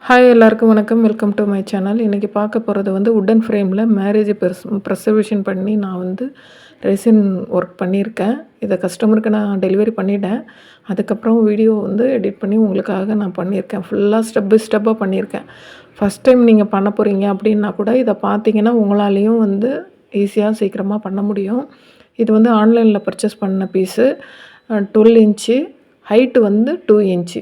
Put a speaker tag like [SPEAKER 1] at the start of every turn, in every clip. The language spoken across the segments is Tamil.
[SPEAKER 1] ஹாய் எல்லாருக்கும் வணக்கம். Welcome to my channel. இன்றைக்கி பார்க்க போகிறது வந்து உட்டன் ஃப்ரேமில் மேரேஜ் ப்ரெசர்வேஷன் பண்ணி நான் வந்து ரெசின் ஒர்க் பண்ணியிருக்கேன். இதை கஸ்டமருக்கு நான் டெலிவரி பண்ணிட்டேன். அதுக்கப்புறம் வீடியோ வந்து எடிட் பண்ணி உங்களுக்காக நான் பண்ணியிருக்கேன். ஃபுல்லாக ஸ்டெப் பை ஸ்டெப்பாக பண்ணியிருக்கேன். ஃபஸ்ட் டைம் நீங்கள் பண்ண போகிறீங்க அப்படின்னா கூட இதை பார்த்தீங்கன்னா உங்களாலேயும் வந்து ஈஸியாக சீக்கிரமாக பண்ண முடியும். இது வந்து ஆன்லைனில் பர்ச்சேஸ் பண்ண பீஸு 12 இன்ச்சு, ஹைட்டு வந்து 2 இன்ச்சு.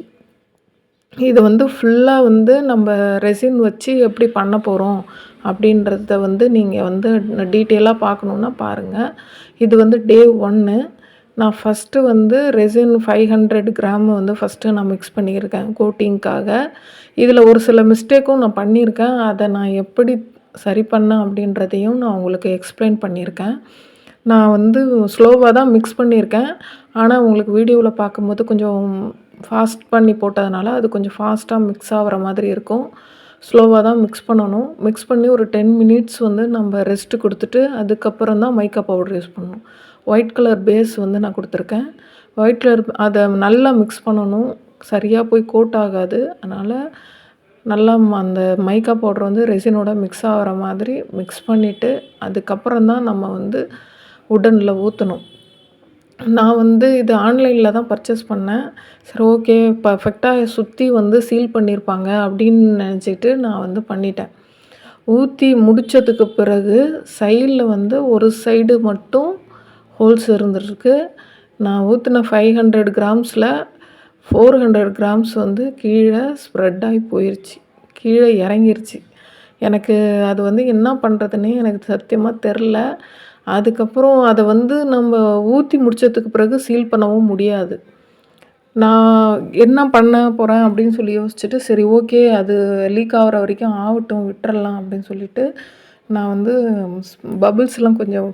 [SPEAKER 1] இது வந்து ஃபுல்லாக வந்து நம்ம ரெசின் வச்சு எப்படி பண்ண போகிறோம் அப்படின்றத வந்து நீங்கள் வந்து டீட்டெயிலாக பார்க்கணுன்னா பாருங்கள். இது வந்து டே 1. நான் ஃபஸ்ட்டு வந்து ரெசின் 500 கிராம் வந்து ஃபஸ்ட்டு நான் மிக்ஸ் பண்ணியிருக்கேன் கோட்டிங்க்காக. இதில் ஒரு சில மிஸ்டேக்கும் நான் பண்ணியிருக்கேன். அதை நான் எப்படி சரி பண்ணேன் அப்படின்றதையும் நான் உங்களுக்கு எக்ஸ்பிளைன் பண்ணியிருக்கேன். நான் வந்து ஸ்லோவாக தான் மிக்ஸ் பண்ணியிருக்கேன். ஆனால் உங்களுக்கு வீடியோவில் பார்க்கும்போது கொஞ்சம் ஃபாஸ்ட் பண்ணி போட்டதுனால அது கொஞ்சம் ஃபாஸ்ட்டாக மிக்ஸ் ஆகிற மாதிரி இருக்கும். ஸ்லோவாக தான் மிக்ஸ் பண்ணணும். மிக்ஸ் பண்ணி ஒரு 10 மினிட்ஸ் வந்து நம்ம ரெஸ்ட்டு கொடுத்துட்டு அதுக்கப்புறம் தான் மைக்கா பவுடர் யூஸ் பண்ணணும். ஒயிட் கலர் பேஸ் வந்து நான் கொடுத்துருக்கேன். ஒயிட் கலர் அதை நல்லா மிக்ஸ் பண்ணணும். சரியாக போய் கோட் ஆகாது. அதனால் நல்லா அந்த மைக்கா பவுடர் வந்து ரெசினோட மிக்ஸ் ஆகிற மாதிரி மிக்ஸ் பண்ணிவிட்டு அதுக்கப்புறம் தான் நம்ம வந்து உட்டனில் ஊற்றணும். நான் வந்து இது ஆன்லைனில் தான் பர்ச்சேஸ் பண்ணேன். சரி, ஓகே, பர்ஃபெக்டாக சுற்றி வந்து சீல் பண்ணியிருப்பாங்க அப்படின்னு நினச்சிட்டு நான் வந்து பண்ணிட்டேன். ஊற்றி முடித்ததுக்கு பிறகு சைடில் வந்து ஒரு சைடு மட்டும் ஹோல்ஸ் இருந்துருக்கு. நான் ஊற்றின 500 கிராம்ஸில் 400 கிராம்ஸ் வந்து கீழே ஸ்ப்ரெட் ஆகி போயிடுச்சு, கீழே இறங்கிருச்சு. எனக்கு அது வந்து என்ன பண்ணுறதுன்னே எனக்கு சத்தியமாக தெரில. அதுக்கப்புறம் அதை வந்து நம்ம ஊற்றி முடித்ததுக்கு பிறகு சீல் பண்ணவும் முடியாது. நான் என்ன பண்ண போகிறேன் அப்படின்னு சொல்லி யோசிச்சுட்டு, சரி ஓகே, அது லீக் ஆகிற வரைக்கும் ஆகட்டும், விட்டுறலாம் அப்படின்னு சொல்லிட்டு நான் வந்து பபிள்ஸ்லாம் கொஞ்சம்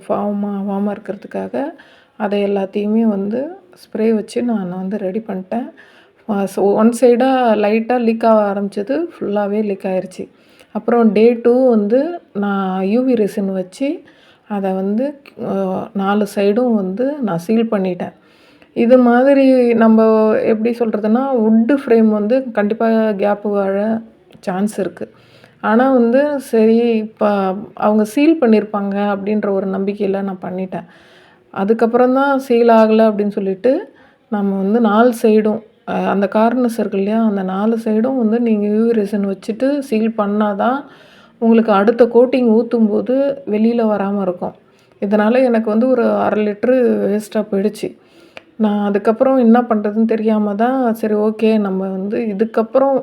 [SPEAKER 1] ஆகாமல் இருக்கிறதுக்காக அதை எல்லாத்தையுமே வந்து ஸ்ப்ரே வச்சு நான் வந்து ரெடி பண்ணிட்டேன். ஒன் சைடாக லைட்டாக லீக் ஆக ஆரம்பித்தது ஃபுல்லாகவே லீக் ஆகிருச்சு. அப்புறம் டே 2 வந்து நான் யூவி ரெசின் வச்சு அதை வந்து 4 சைடும் வந்து நான் சீல் பண்ணிட்டேன். இது மாதிரி நம்ம எப்படி சொல்கிறதுனா, வுட்டு ஃப்ரேம் வந்து கண்டிப்பாக கேப்பு வாழ சான்ஸ் இருக்குது. ஆனால் வந்து சரி, இப்போ அவங்க சீல் பண்ணியிருப்பாங்க அப்படின்ற ஒரு நம்பிக்கையில் நான் பண்ணிட்டேன். அதுக்கப்புறம் தான் சீல் ஆகலை அப்படின்னு சொல்லிட்டு நம்ம வந்து 4 சைடும் அந்த கார்னர்ஸ் இருக்கு இல்லையா, அந்த 4 சைடும் வந்து நீங்கள் யூவி ரெசின் வச்சுட்டு சீல் பண்ணால் தான் உங்களுக்கு அடுத்த கோட்டிங் ஊற்றும்போது வெளியில் வராமல் இருக்கும். இதனால் எனக்கு வந்து ஒரு 1/2 லிட்ரு வேஸ்ட்டாக போயிடுச்சு. நான் அதுக்கப்புறம் என்ன பண்ணுறதுன்னு தெரியாமல் தான் சரி ஓகே, நம்ம வந்து இதுக்கப்புறம்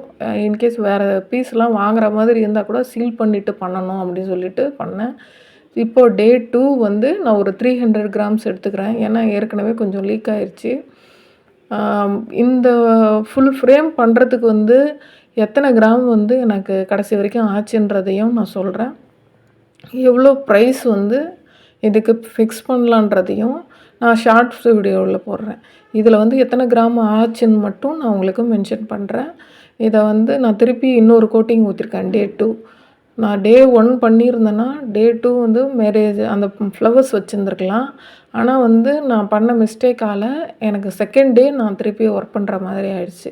[SPEAKER 1] இன்கேஸ் வேறு பீஸ்லாம் வாங்குற மாதிரி இருந்தால் கூட சீல் பண்ணிவிட்டு பண்ணணும் அப்படின்னு சொல்லிட்டு பண்ணேன். இப்போது டே 2 வந்து நான் ஒரு 300 கிராம்ஸ் எடுத்துக்கிறேன். ஏன்னா ஏற்கனவே கொஞ்சம் லீக் ஆயிடுச்சு. இந்த ஃபுல் ஃப்ரேம் பண்ணுறதுக்கு வந்து எத்தனை கிராம் வந்து எனக்கு கடைசி வரைக்கும் ஆச்சுன்றதையும் நான் சொல்கிறேன். எவ்வளோ ப்ரைஸ் வந்து இதுக்கு ஃபிக்ஸ் பண்ணலான்றதையும் நான் ஷார்ட்ஸ் வீடியோவில் போடுறேன். இதில் வந்து எத்தனை கிராம் ஆச்சுன்னு மட்டும் நான் உங்களுக்கு மென்ஷன் பண்ணுறேன். இதை வந்து நான் திருப்பி இன்னொரு கோட்டிங் ஊற்றிருக்கேன் டே 2. நான் டே 1 பண்ணியிருந்தேன்னா டே 2 வந்து மேரேஜ் அந்த ஃப்ளவர்ஸ் வச்சுருந்துருக்கலாம். ஆனால் வந்து நான் பண்ண மிஸ்டேக்கால் எனக்கு செகண்ட் டே நான் திருப்பி ஒர்க் பண்ணுற மாதிரி ஆயிடுச்சு.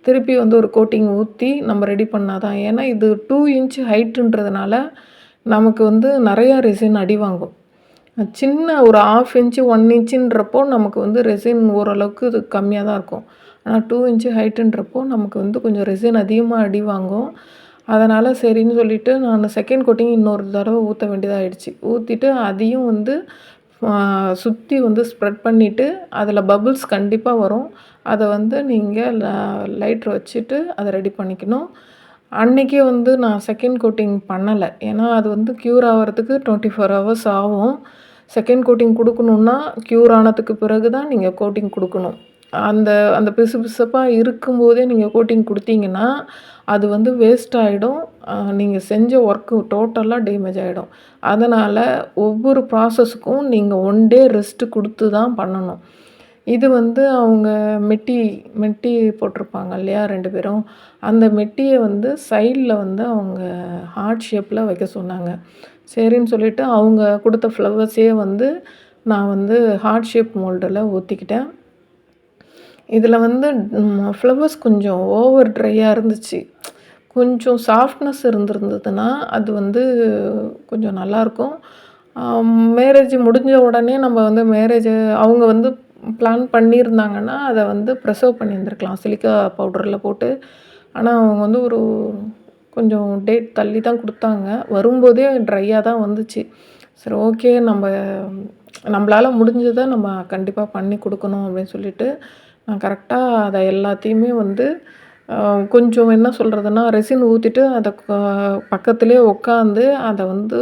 [SPEAKER 1] திருப்பி வந்து ஒரு கோட்டிங் ஊற்றி நம்ம ரெடி பண்ணால் தான். ஏன்னா இது 2 இன்ச் ஹைட்டுன்றதுனால நமக்கு வந்து நிறையா ரெசின் அடி வாங்கும். சின்ன ஒரு 1/2 இன்ச்சு 1 இன்ச்சுன்றப்போ நமக்கு வந்து ரெசின் ஓரளவுக்கு இது கம்மியாக தான் இருக்கும். ஆனால் 2 இன்ச்சு ஹைட்டுன்றப்போ நமக்கு வந்து கொஞ்சம் ரெசின் அதிகமாக அடி வாங்கும். அதனால் சரின்னு சொல்லிவிட்டு நான் செகண்ட் கோட்டிங் இன்னொரு தடவை ஊற்ற வேண்டியதாகிடுச்சு. ஊற்றிட்டு அதையும் வந்து சுற்றி வந்து ஸ்ப்ரெட் பண்ணிவிட்டு அதில் பபுள்ஸ் கண்டிப்பாக வரும். அதை வந்து நீங்கள் லைட்ரு வச்சுட்டு அதை ரெடி பண்ணிக்கணும். அன்றைக்கே வந்து நான் செகண்ட் கோட்டிங் பண்ணலை. ஏன்னா அது வந்து க்யூர் ஆகிறதுக்கு 24 ஹவர்ஸ் ஆகும். செகண்ட் கோட்டிங் கொடுக்கணுன்னா க்யூர் ஆனதுக்கு பிறகு தான் நீங்கள் கோட்டிங் கொடுக்கணும். அந்த அந்த பிசுபிசுப்பாக இருக்கும்போதே நீங்கள் கோட்டிங் கொடுத்தீங்கன்னா அது வந்து வேஸ்ட் ஆகிடும். நீங்கள் செஞ்ச ஒர்க்கு டோட்டலாக டேமேஜ் ஆகிடும். அதனால் ஒவ்வொரு ப்ராசஸுக்கும் நீங்கள் 1 டே ரெஸ்ட்டு கொடுத்து தான் பண்ணணும். இது வந்து அவங்க மெட்டி போட்டிருப்பாங்க இல்லையா 2 பேரும், அந்த மெட்டியை வந்து சைடில் வந்து அவங்க ஹார்ட் ஷேப்பில் வைக்க சொன்னாங்க. சரின்னு சொல்லிவிட்டு அவங்க கொடுத்த ஃப்ளவர்ஸே வந்து நான் வந்து ஹார்ட் ஷேப் மோல்டில் ஊற்றிக்கிட்டேன். இதில் வந்து ஃப்ளவர்ஸ் கொஞ்சம் ஓவர் ட்ரையாக இருந்துச்சு. கொஞ்சம் சாஃப்ட்னஸ் இருந்திருந்ததுன்னா, அது வந்து கொஞ்சம் நல்லாயிருக்கும். மேரேஜ் முடிஞ்ச உடனே நம்ம வந்து அவங்க வந்து பிளான் பண்ணியிருந்தாங்கன்னா, அத வந்து ப்ரிசர்வ் பண்ணியிருந்திருக்கலாம். சிலிக்கா பவுடர்ல போட்டு. ஆனா, அவங்க வந்து கொஞ்சம் டேட் தள்ளி தான் குடுத்தாங்க. வரும்போதே ட்ரையா தான் வந்துச்சு. சரி ஓகே நம்பளால முடிஞ்சத நம்ம கண்டிப்பா பண்ணி குடுக்கணும் அப்படின்னு சொல்லிட்டு, நான் கரெக்ட்டா அத எல்லாத்தையுமே வந்து கொஞ்சம் என்ன சொல்றதுன்னா, ரெசின் ஊத்திட்டு அத பக்கத்திலேயே உட்காந்து அத வந்து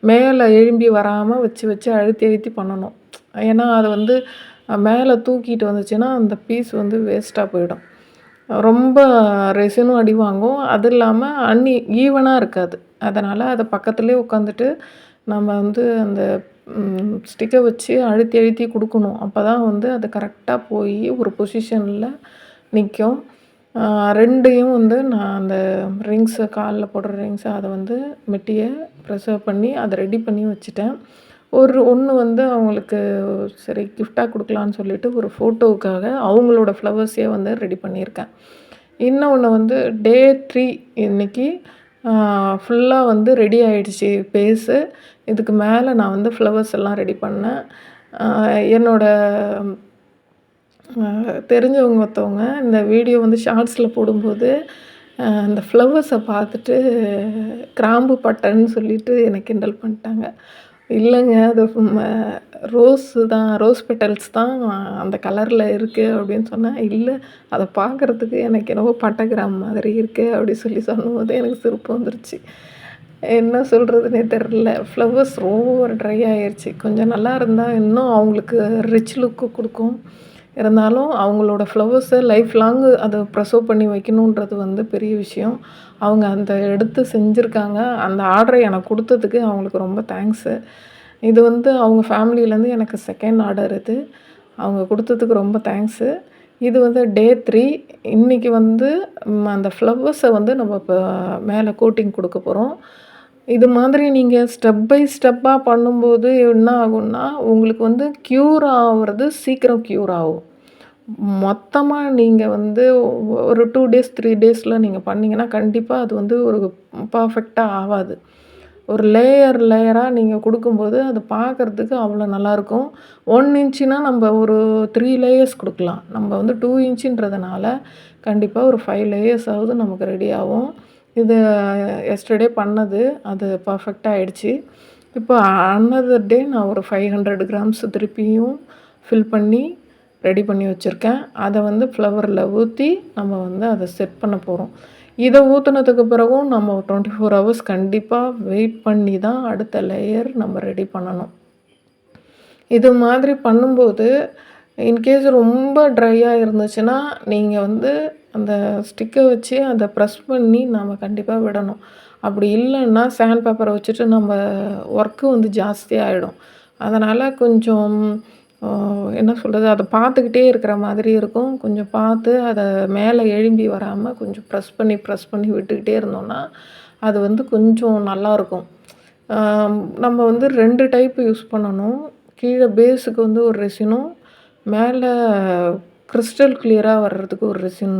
[SPEAKER 1] மேல எழும்பி வராம வச்சு வச்சு அழுத்தி அழுத்தி பண்ணணும். ஏன்னா, அது வந்து மேல தூக்கிட்டு வந்துச்சுன்னா, அந்த பீஸ் வந்து வேஸ்ட்டா போயிடும். ரொம்ப ரெசினும் அடி வாங்கும். அது இல்லாம ஈவனா இருக்காது. அதனால அத பக்கத்திலேயே உட்காந்துட்டு, நம்ம வந்து அந்த ஸ்டிக்க வச்சு அழுத்தி அழுத்தி குடுக்கணும். அப்பதான் வந்து அது கரெக்ட்டா போயி ஒரு பொசிஷன்ல நிக்கும். 2யும் வந்து நான் அந்த கால்ல போடுற அத வந்து மெட்டிய ப்ரிசர்வ் பண்ணி அத ரெடி பண்ணி வச்சுட்டேன். ஒண்ணு வந்து அவங்களுக்கு சரி கிஃப்ட்டா குடுக்கலான்னு சொல்லிட்டு ஒரு ஃபோட்டோவுக்காக அவங்களோட ஃப்ளவர்ஸே வந்து ரெடி பண்ணியிருக்கேன். இன்னொன்னு வந்து டே 3 இன்னைக்கு ஃபுல்லா வந்து ரெடி ஆயிடுச்சு பேஸு. இதுக்கு மேல நான் வந்து ஃப்ளவர்ஸ் எல்லாம் ரெடி பண்ணேன். என்னோட தெரிஞ்சவங்க ஒருத்தவங்க இந்த வீடியோ வந்து ஷார்ட்ஸில் போடும்போது, அந்த ஃப்ளவர்ஸை பார்த்துட்டு கிராம்பு பட்டைன்னு சொல்லிட்டு என்னை கிண்டல் பண்ணிட்டாங்க. இல்லைங்க அது ரோஸ் பெட்டல்ஸ் தான் அந்த கலரில் இருக்குது அப்படின்னு சொன்னேன். இல்லை அதை பார்க்குறதுக்கு எனக்கு என்னவோ பட்டை கிராம்பு மாதிரி இருக்குது அப்படி சொல்லும்போது எனக்கு சிரிப்பு வந்துருச்சு. என்ன சொல்கிறதுனே தெரில. ஃப்ளவர்ஸ் ஓவர் ட்ரை ஆயிருச்சு. கொஞ்சம் நல்லா இருந்தால் இன்னும் அவங்களுக்கு ரிச் லுக்கு கொடுக்கும். இருந்தாலும் அவங்களோட ஃப்ளவர்ஸை லைஃப் லாங்கு அதை ப்ரிசர்வ் பண்ணி வைக்கணுன்றது வந்து பெரிய விஷயம். அவங்க அந்த எடுத்து செஞ்சுருக்காங்க. அந்த ஆர்டரை எனக்கு கொடுத்ததுக்கு அவங்களுக்கு ரொம்ப தேங்க்ஸு. இது வந்து அவங்க ஃபேமிலியிலேருந்து எனக்கு செகண்ட் ஆர்டர் இது. அவங்க கொடுத்ததுக்கு ரொம்ப தேங்க்ஸு. இது வந்து டே 3 இன்னைக்கு வந்து அந்த ஃப்ளவர்ஸை வந்து நம்ம இப்போ மேலே கோட்டிங் கொடுக்க போகிறோம். இது மாதிரி நீங்கள் ஸ்டெப் பை ஸ்டெப்பாக பண்ணும்போது என்ன ஆகும்னா, உங்களுக்கு வந்து க்யூர் ஆவுறது சீக்கிரம் க்யூர் ஆகும். மொத்தமா நீங்க வந்து ஒரு 2 டேஸ், 3 டேஸில நீங்க பண்ணீங்கன்னா, கண்டிப்பா அது வந்து ஒரு பெர்ஃபெக்ட்டா ஆவாது. ஒரு லேயரா நீங்க குடுக்கும்போது, அது பார்க்கறதுக்கு அவ்வளோ நல்லாயிருக்கும். 1 இன்ச்சுனா நம்ப ஒரு 3 லேயர்ஸ் குடுக்கலாம். நம்ம வந்து 2 இன்ச்சுன்றதுனால, கண்டிப்பா ஒரு 5 லேயர்ஸாவது நமக்கு ரெடி ஆகும். இது எஸ்டர்டே பண்ணது. அது பெர்ஃபெக்ட்டா ஆயிடுச்சு. இப்போ அனதர் டே நான் ஒரு 500 கிராம்ஸ் திருப்பியும் ஃபில் பண்ணி ரெடி பண்ணி வச்சுருக்கேன். அத வந்து ஃப்ளவரில் ஊத்தி நம்ம வந்து அத செட் பண்ண போறோம். இத ஊத்துனதுக்கு பிறகும் நம்ம 24 ஹவர்ஸ் கண்டிப்பா வெயிட் பண்ணி தான் அடுத்த லேயர் நம்ம ரெடி பண்ணணும். இது மாதிரி பண்ணும்போது, இன்கேஸ் ரொம்ப ட்ரையா இருந்துச்சுன்னா, நீங்க வந்து அந்த ஸ்டிக்க வச்சு அத ப்ரெஸ் பண்ணி நாம கண்டிப்பா விடணும். அப்படி இல்லன்னா, சாண்ட் பேப்பர வச்சுட்டு நம்ம ஒர்க்கு வந்து ஜாஸ்தியாயிடும். அதனால கொஞ்சம் அ என்ன சொல்றது, அத பார்த்துக்கிட்டே இருக்கிற மாதிரி இருக்கும். கொஞ்சம் பார்த்து அத மேல எழும்பி வராம கொஞ்சம் ப்ரெஸ் பண்ணி விட்டுக்கிட்டே இருந்தோம்னா, அது வந்து கொஞ்சம் நல்லாயிருக்கும். அ நம்ம வந்து 2 டைப் யூஸ் பண்ணணும். கீழ பேஸுக்கு வந்து ஒரு ரெசினும், மேல கிறிஸ்டல் கிளியரா வர்றதுக்கு ஒரு ரெசின்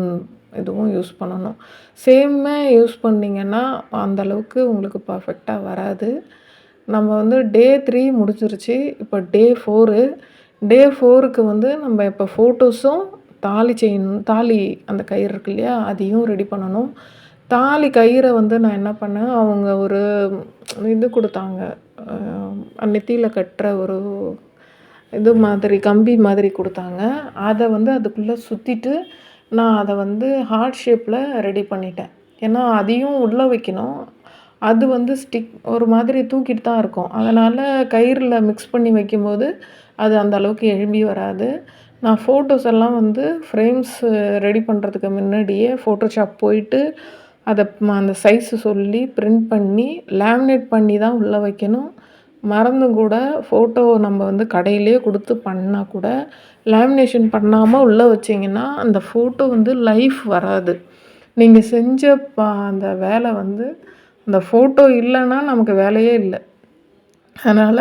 [SPEAKER 1] இதுவும் யூஸ் பண்ணணும். சேமே யூஸ் பண்ணீங்கன்னா, அந்த அளவுக்கு உங்களுக்கு பெர்ஃபெக்ட்டா வராது. நம்ம வந்து டே 3 முடிஞ்சிருச்சு. இப்போ டே 4 டே 4க்கு வந்து நம்ம இப்போ ஃபோட்டோஸும், தாலி அந்த கயிறு இருக்கு இல்லையா? அதையும் ரெடி பண்ணணும். தாலி கயிற வந்து நான் என்ன பண்ணேன், அவங்க ஒரு இது குடுத்தாங்க. நெத்தியில கட்டுற ஒரு இது மாதிரி, கம்பி மாதிரி குடுத்தாங்க. அத வந்து அதுக்குள்ள சுத்திட்டு, நான் அத வந்து ஹார்ட் ஷேப்ல ரெடி பண்ணிட்டேன். ஏன்னா, அதையும் உள்ள வைக்கணும். அது வந்து ஒரு மாதிரி தூக்கிட்டு தான் இருக்கும். அதனால கயிறுல மிக்ஸ் பண்ணி வைக்கும்போது, அது அந்த அளவுக்கு எழும்பி வராது. நான் ஃபோட்டோஸ் எல்லாம் வந்து ஃப்ரேம்ஸ் ரெடி பண்ணுறதுக்கு முன்னாடியே ஃபோட்டோஷாப் போயிட்டு, அந்த சைஸ் சொல்லி பிரிண்ட் பண்ணி, லேமினேட் பண்ணி தான் உள்ள வைக்கணும். மறந்தும் கூட ஃபோட்டோ நம்ம வந்து கடையிலேயே குடுத்து பண்ணா கூட, லேமினேஷன் பண்ணாம உள்ள வச்சீங்கன்னா, அந்த ஃபோட்டோ வந்து லைஃப் வராது. நீங்க செஞ்ச அந்த வேலை வந்து அந்த ஃபோட்டோ இல்லன்னா நமக்கு வேலையே இல்ல. அதனால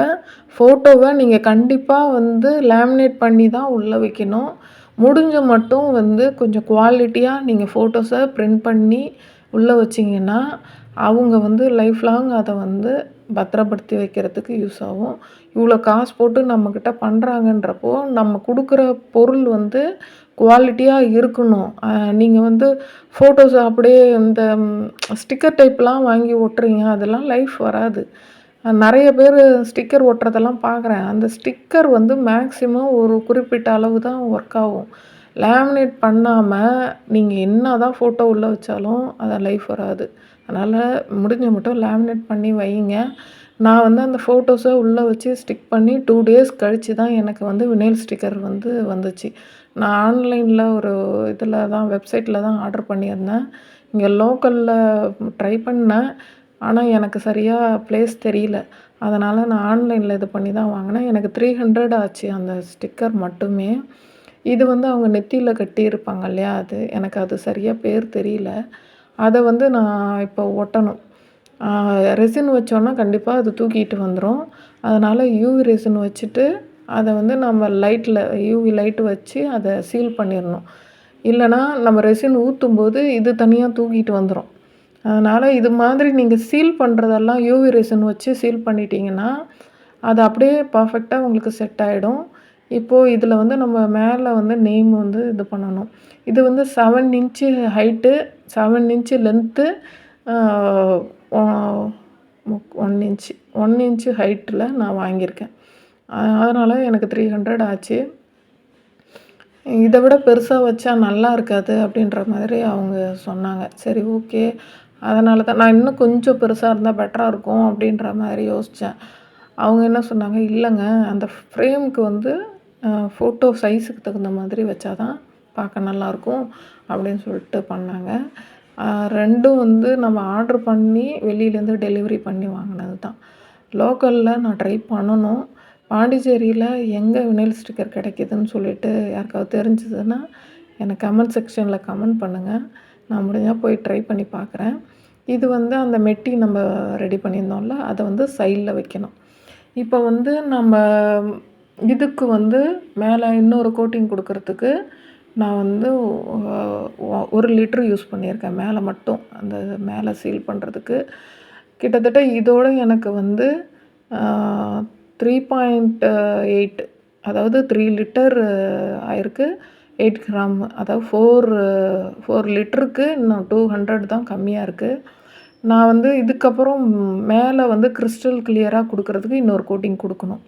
[SPEAKER 1] ஃபோட்டோவ நீங்க கண்டிப்பா வந்து லேமினேட் பண்ணி தான் உள்ள வைக்கணும். முடிஞ்ச மட்டும் வந்து கொஞ்சம் குவாலிட்டியா நீங்க ஃபோட்டோஸ பிரிண்ட் பண்ணி உள்ளே வச்சிங்கன்னா, அவங்க வந்து லைஃப் லாங் அத வந்து பத்திரப்படுத்தி வைக்கிறதுக்கு யூஸ் ஆகும். இவ்வளோ காசு போட்டு நம்மக்கிட்ட பண்ணுறாங்கன்றப்போ, நம்ம குடுக்குற பொருள் வந்து குவாலிட்டியா இருக்கணும். நீங்க வந்து ஃபோட்டோஸ் அப்படியே இந்த ஸ்டிக்கர் டைப்லாம் வாங்கி ஒட்டுறீங்க, அதெல்லாம் லைஃப் வராது. நெறைய பேரு ஸ்டிக்கர் ஒட்டுறதெல்லாம் பார்க்குறேன். அந்த ஸ்டிக்கர் வந்து மேக்ஸிமம் ஒரு குறிப்பிட்ட அளவு தான் ஒர்க் ஆகும். லேமினேட் பண்ணாம, நீங்க என்னதான் ஃபோட்டோ உள்ள வச்சாலும், அது லைஃப் வராது. அதனால முடிஞ்ச மட்டும் லேமினேட் பண்ணி வையுங்க. நான் வந்து அந்த ஃபோட்டோஸ உள்ள வச்சு ஸ்டிக் பண்ணி 2 டேஸ் கழிச்சு தான் எனக்கு வந்து வினைல் ஸ்டிக்கர் வந்து வந்துச்சு. நான் ஆன்லைன்ல ஒரு இதில தான் வெப்சைட்ல தான் ஆர்டர் பண்ணியிருந்தேன். இங்க லோக்கல்ல ட்ரை பண்ணேன். ஆனா, எனக்கு சரியா பிளேஸ் தெரியல. அதனால நான் ஆன்லைன்ல இது பண்ணி தான் வாங்குனேன். எனக்கு 300 ஆச்சு அந்த ஸ்டிக்கர் மட்டுமே. இது வந்து அவங்க நெத்தியில கட்டியிருப்பாங்க இல்லையா? எனக்கு அது சரியா பேர் தெரியல. அத வந்து நான் இப்போ ஒட்டணும். ரெசின் வச்சோன்னா கண்டிப்பா அது தூக்கிட்டு வந்துரும். அதனால யூவி ரெசின் வச்சுட்டு, அத வந்து நம்ம யூவி லைட் வச்சு அத சீல் பண்ணிரணும். இல்லன்னா நம்ம ரெசின் ஊத்தும்போது இது தனியா தூக்கிட்டு வந்துரும். அதனால இது மாதிரி நீங்க சீல் பண்ணுறதெல்லாம் யூவி ரெசின் வச்சு சீல் பண்ணிட்டீங்கன்னா, அது அப்படியே பெர்ஃபெக்ட்டா உங்களுக்கு செட் ஆயிடும். இப்போ இதில வந்து நம்ம மேல வந்து நேம் வந்து இது பண்ணணும். இது வந்து 7 இன்ச்சு ஹைட்டு, 7 இன்ச்சு லென்த்து, ஆ ஒ 1 இன்ச்சு 1 இன்ச்சு ஹைட்டில நான் வாங்கியிருக்கேன். அதனால எனக்கு 300 ஆச்சு. இத விட பெருசா வச்சா நல்லா இருக்காது அப்படின்ற மாதிரி அவங்க சொன்னாங்க. சரி ஓகே. அதனால தான் நான் இன்னும் கொஞ்சம் பெருசா இருந்தா பெட்டரா இருக்கும் அப்படின்ற மாரி யோசிச்சேன். அவங்க என்ன சொன்னாங்க, இல்லங்க அந்த ஃப்ரேம்க்கு வந்து ஃபோட்டோ சைஸுக்கு தகுந்த மாதிரி வச்சா தான் பார்க்க நல்லாயிருக்கும் அப்படின்னு சொல்லிட்டு பண்ணாங்க. 2ம் வந்து நம்ம ஆர்டர் பண்ணி வெளியிலேருந்து டெலிவரி பண்ணி வாங்கினது தான். லோக்கல்ல நான் ட்ரை பண்ணணும். பாண்டிச்சேரியில எங்கே வினைல் ஸ்டிக்கர் கிடைக்குதுன்னு சொல்லிட்டு யாருக்காவது தெரிஞ்சதுன்னா, எனக்கு கமெண்ட் செக்ஷன்ல கமெண்ட் பண்ணுங்க. நான் முடிஞ்சா போய் ட்ரை பண்ணி பார்க்குறேன். இது வந்து அந்த மெட்டி நம்ம ரெடி பண்ணியிருந்தோம்ல, அத வந்து சைட்ல வைக்கணும். இப்போ வந்து நம்ம இதுக்கு வந்து மேல இன்னொரு கோட்டிங் குடுக்குறதுக்கு, நான் வந்து 1 லிட்டர் யூஸ் பண்ணியிருக்கேன். மேல மட்டும் அந்த மேல சீல் பண்ணுறதுக்கு. கிட்டத்தட்ட இதோட எனக்கு வந்து 3.8 அதாவது 3 லிட்டர் ஆயிருக்கு. 8 கிராம் அதாவது 4 லிட்டருக்கு இன்னும் 200 தான் கம்மியா இருக்கு. நான் வந்து இதுக்கப்புறம் மேல வந்து கிறிஸ்டல் கிளியரா குடுக்குறதுக்கு இன்னொரு கோட்டிங் குடுக்கணும்.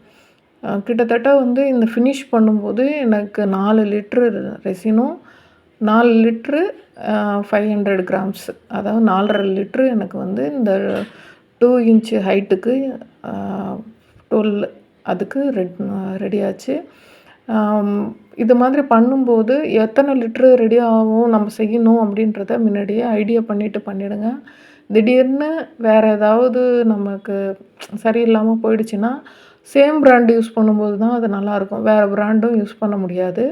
[SPEAKER 1] கிட்டத்தட்ட வந்து இந்த ஃபினிஷ் பண்ணும்போது எனக்கு 4 லிட்டரு ரெசினும், 4 லிட்டரு 500 கிராம்ஸ் அதாவது 4 1/2 லிட்டரு எனக்கு வந்து இந்த 2 இன்ச் ஹைட்டுக்கு 12 அதுக்கு ரெடி ஆச்சு. இது மாதிரி பண்ணும்போது எத்தனை லிட்டரு ரெடி ஆகும், நம்ம செய்யணும் அப்படின்றத முன்னாடியே ஐடியா பண்ணிட்டு பண்ணிடுங்க. திடீர்னு வேற ஏதாவது நமக்கு சரியில்லாம போயிடுச்சுன்னா, சேம் பிராண்ட் யூஸ் பண்ணும்போது தான் அது நல்லாயிருக்கும். வேற பிராண்டும் யூஸ் பண்ண முடியாது.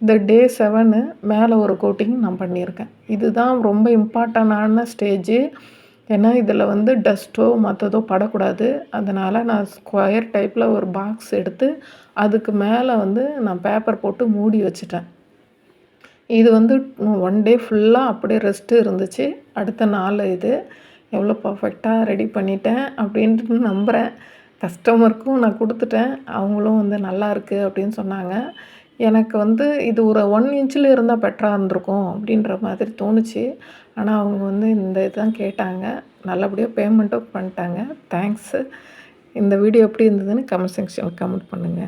[SPEAKER 1] இந்த டே 7 மேல ஒரு கோட்டிங் நான் பண்ணியிருக்கேன். இதுதான் ரொம்ப இம்பார்ட்டன்டான ஸ்டேஜு. ஏன்னா, இதில வந்து டஸ்ட்டோ மத்ததோ படக்கூடாது. அதனால நான் ஸ்கொயர் டைப்ல ஒரு பாக்ஸ் எடுத்து, அதுக்கு மேல வந்து நான் பேப்பர் போட்டு மூடி வச்சுட்டேன். இது வந்து 1 டே ஃபுல்லா அப்படியே ரெஸ்ட் இருந்துச்சு. அடுத்த நாள் இது. எவ்வளோ பெர்ஃபெக்ட்டா ரெடி பண்ணிட்டேன் அப்படின்ட்டு நம்புறேன். கஸ்டமருக்கும் நான் குடுத்துட்டேன். அவங்களும் வந்து நல்லாயிருக்கு அப்படின்னு சொன்னாங்க. எனக்கு வந்து இது ஒரு 1 இன்ச்சில இருந்தா பெட்டரா இருந்திருக்கும் அப்படின்ற மாதிரி தோணுச்சு. ஆனா, அவங்க வந்து இந்த இதுதான் கேட்டாங்க. நல்லபடியா பேமெண்ட்டும் பண்ணிட்டாங்க. தேங்க்ஸு. இந்த வீடியோ எப்படி இருந்ததுன்னு கமெண்ட் செக்ஷன்ல கமெண்ட் பண்ணுங்க.